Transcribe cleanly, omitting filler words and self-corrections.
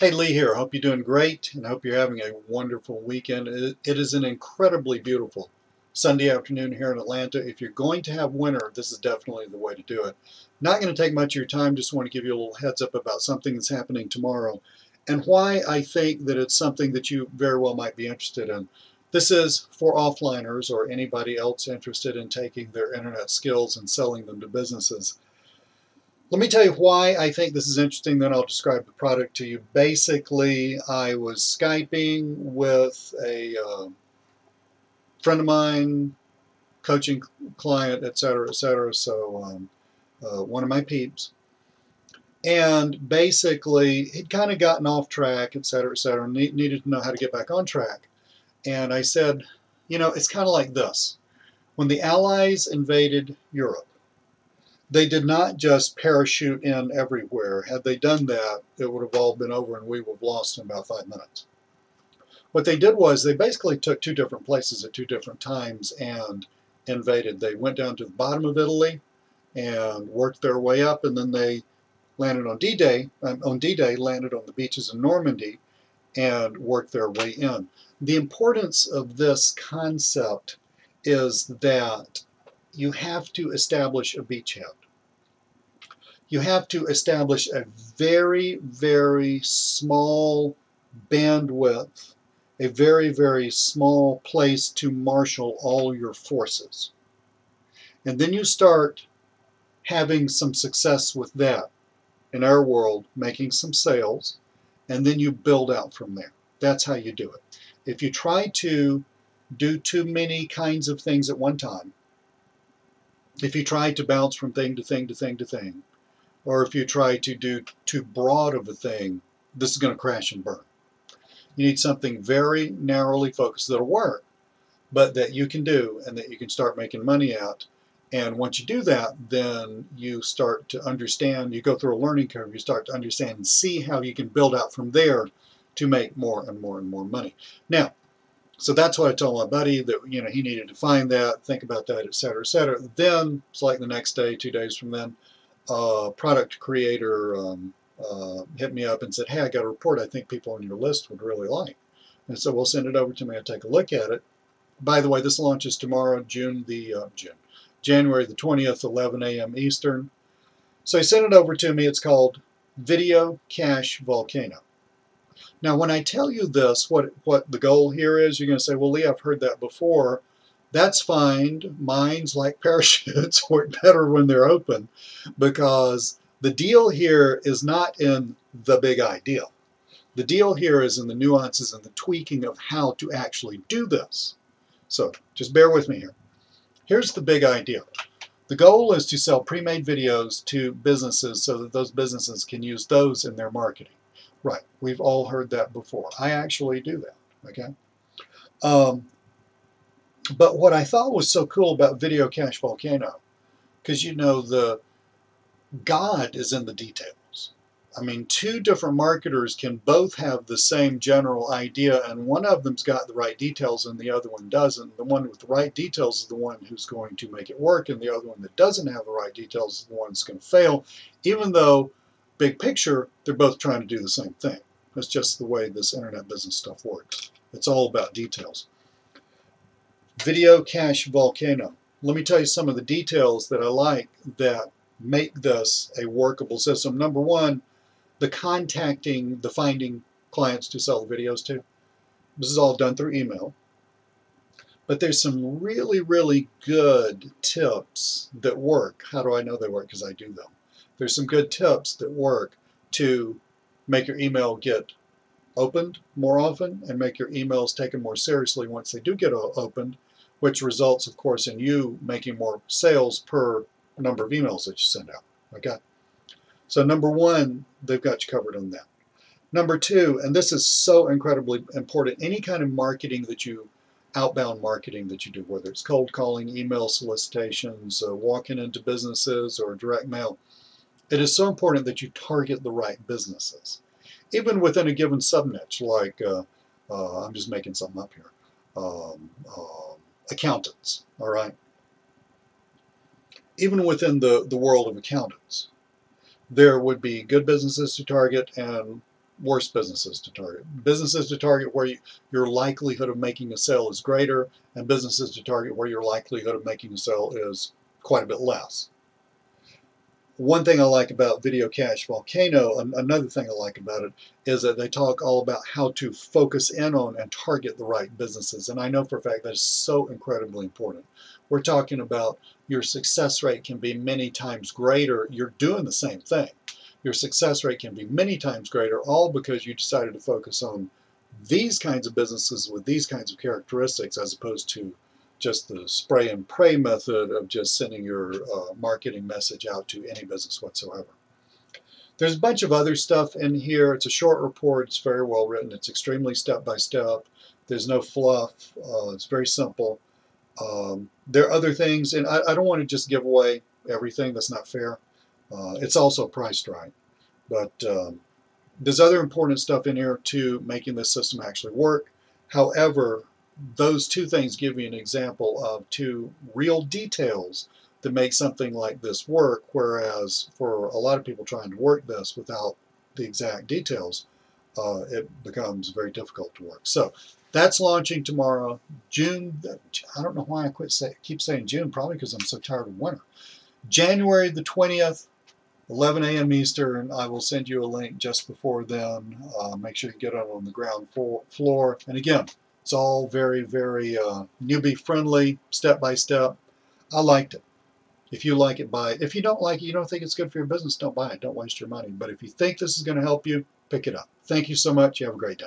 Hey, Lee here. Hope you're doing great and hope you're having a wonderful weekend. It is an incredibly beautiful Sunday afternoon here in Atlanta. If you're going to have winter, this is definitely the way to do it. Not going to take much of your time, just want to give you a little heads up about something that's happening tomorrow and why I think that it's something that you very well might be interested in. This is for offliners or anybody else interested in taking their internet skills and selling them to businesses. Let me tell you why I think this is interesting, then I'll describe the product to you. Basically, I was Skyping with a friend of mine, coaching client, et cetera, so one of my peeps. And basically, he'd kind of gotten off track, et cetera, needed to know how to get back on track. And I said, it's kind of like this. When the Allies invaded Europe, they did not just parachute in everywhere. Had they done that, it would have all been over and we would have lost in about 5 minutes. What they did was they basically took two different places at two different times and invaded. They went down to the bottom of Italy and worked their way up, and then they landed on D-Day, landed on the beaches in Normandy and worked their way in. The importance of this concept is that you have to establish a beachhead. You have to establish a very, very small bandwidth, a very, very small place to marshal all your forces. And then you start having some success with that, in our world, making some sales, and then you build out from there. That's how you do it. If you try to do too many kinds of things at one time, if you try to bounce from thing to thing to thing to thing, or if you try to do too broad of a thing, this is going to crash and burn. You need something very narrowly focused that'll work, but that you can do and that you can start making money at. And once you do that, then you start to understand, you go through a learning curve, you start to understand and see how you can build out from there to make more and more and more money. Now, so that's what I told my buddy, that he needed to find that, think about that, et cetera, et cetera. Then it's like the next day, 2 days from then, product creator hit me up and said, hey, I got a report I think people on your list would really like. And so we'll send it over to me. I'll take a look at it. By the way, this launches tomorrow, January the 20th, 11 a.m. Eastern. So he sent it over to me. It's called Video Cache Volcano. Now, when I tell you this, what the goal here is, you're going to say, well, Lee, I've heard that before. That's fine. Mine's like parachutes, work better when they're open, because the deal here is not in the big idea. The deal here is in the nuances and the tweaking of how to actually do this. So just bear with me here. Here's the big idea. The goal is to sell pre-made videos to businesses so that those businesses can use those in their marketing. Right, we've all heard that before. I actually do that, okay? But what I thought was so cool about Video Cache Volcano, because the God is in the details. I mean, two different marketers can both have the same general idea, and one of them's got the right details and the other one doesn't. The one with the right details is the one who's going to make it work, and the other one that doesn't have the right details is the one that's going to fail, even though, big picture, they're both trying to do the same thing. That's just the way this internet business stuff works. It's all about details. Video Cache Volcano. Let me tell you some of the details that I like that make this a workable system. Number one, the finding clients to sell the videos to. This is all done through email. But there's some really, really good tips that work. How do I know they work? Because I do them. There's some good tips that work to make your email get opened more often and make your emails taken more seriously once they do get opened, which results, of course, in you making more sales per number of emails that you send out. Okay? So number one, they've got you covered on that. Number two, and this is so incredibly important, any kind of marketing that outbound marketing that you do, whether it's cold calling, email solicitations, walking into businesses, or direct mail, it is so important that you target the right businesses. Even within a given subniche, like, I'm just making something up here, accountants, all right? Even within the world of accountants, there would be good businesses to target and worst businesses to target. Businesses to target where your likelihood of making a sale is greater, and businesses to target where your likelihood of making a sale is quite a bit less. One thing I like about Video Cash Volcano, another thing I like about it, is that they talk all about how to focus in on and target the right businesses. And I know for a fact that is so incredibly important. We're talking about your success rate can be many times greater. You're doing the same thing. Your success rate can be many times greater, all because you decided to focus on these kinds of businesses with these kinds of characteristics, as opposed to just the spray and pray method of just sending your marketing message out to any business whatsoever. There's a bunch of other stuff in here. It's a short report. It's very well written. It's extremely step-by-step. There's no fluff. It's very simple. There are other things, and I don't want to just give away everything. That's not fair. It's also priced right. But there's other important stuff in here to making this system actually work. However, those two things give you an example of two real details that make something like this work, whereas for a lot of people trying to work this without the exact details, it becomes very difficult to work. So that's launching tomorrow, June. I don't know why I keep saying June, probably because I'm so tired of winter. January the 20th, 11 a.m. Eastern. I will send you a link just before then. Make sure you get it on the ground floor. And again, it's all very, very newbie friendly, step by step. I liked it. If you like it, buy it. If you don't like it, you don't think it's good for your business, don't buy it. Don't waste your money. But if you think this is going to help you, pick it up. Thank you so much. You have a great day.